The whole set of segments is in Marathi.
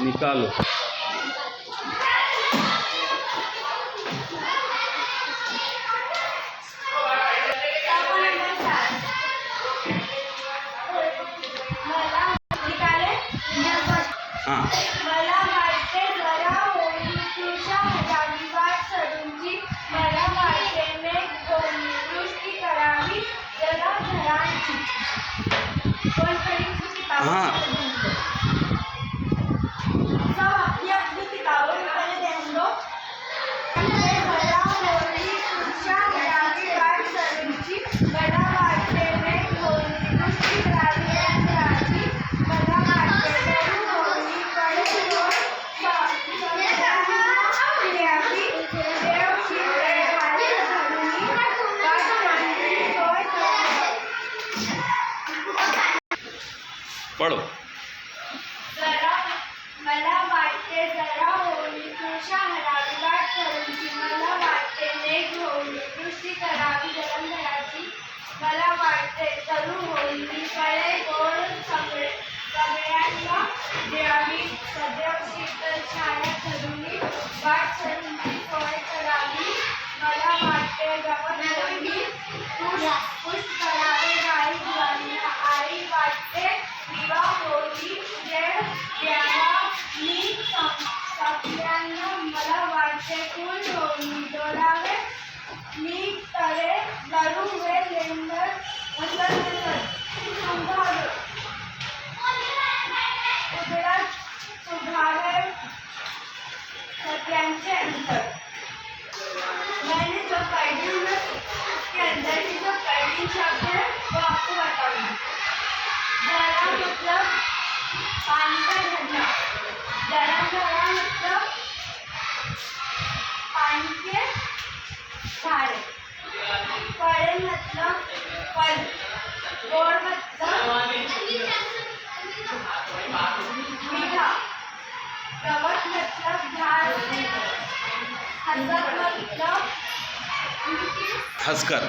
निकालो। हाँ मला वाटते जरा होळीच्या हजारी वाट सरूंची, मला वाटते मेघ दृष्टी करावी जरा घरांची। हाँ सब अपनी अपनी किताबों में पहले ध्यान दो। जरा होळीच्या हजारी वाट सरूंची, मला वाटते मेघ दृष्टी करावी जरा घरांची, मला वाटते पढ़ो। मला वाटते जरा होळीच्या हजारी वाट सरूंची, मला वाटते मेघ दृष्टी करावी गरम घराची, मला वाटते तरू होळी कळे गोड सगळ्यांना द्यावी सदैव शीतल छाया धरुणी वाट सरूंची सोय करावी, मला वाटते गवत होळी पुष्प करावे गाई गुरांना आई वाटते दिवा होळी जेड द्यावा मी सगळ्यांना, मला वाटते फुल होळी डोलावे मी तळे धरू वे लेंडर सुधारे सत्यांचे अंतर। मैंने जो पढ़ी उसके अंदर की जो पढ़ी शब्द है वो आपको बताऊंगी। जरा मतलब पानी का झरना, जरा जरा मतलब पानी के धारे, पड़े मतलब फल, गोड़ मतलब मीठा, गवत मतलब घास, हसत मतलब हंसकर।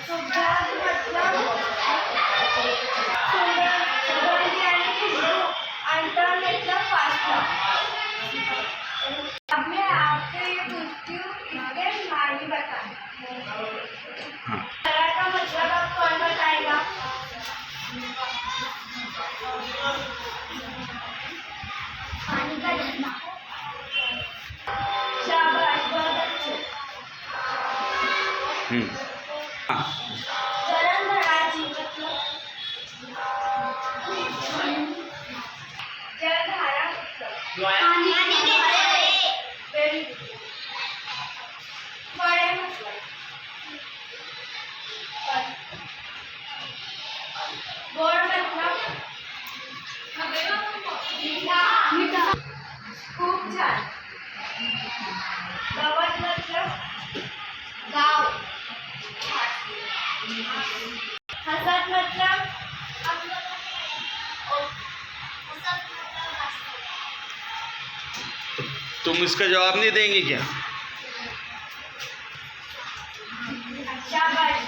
सुगंध मतलब सुगंधी आणि खुशबू, अंतर मतलब फासला। अब मैं आपसे ये पूछती हूँ, इसके मायने बताएं। जरा का मतलब आप कौन बताएगा? पानी का झरना। शाबाश, बहुत अच्छे। हाँ जलधराची मतलब जलधारा मतलब पानी वेरी गुड। बड़े मतलब गोड़ मतलब मीठा, खूप छान। गवत मतलब गाव, हसत मतलब तुम इसका जवाब नहीं देंगे क्या? शाबाश।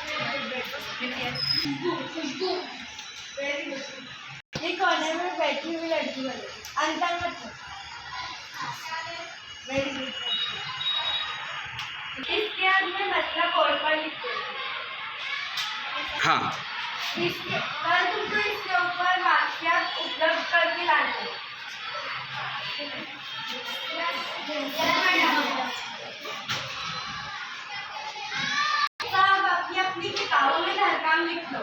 ये कॉर्नर में बैठी हुई लड़की बने, अंतर मतलब वेरी गुड। इसके अंत में मतलब बोर्ड पर लिखते हैं। हाँ कल तुमको इसके ऊपर वाक्यात उपलब्ध करके लाने हैं। सब अपनी अपनी किताबों में घर काम लिख लो।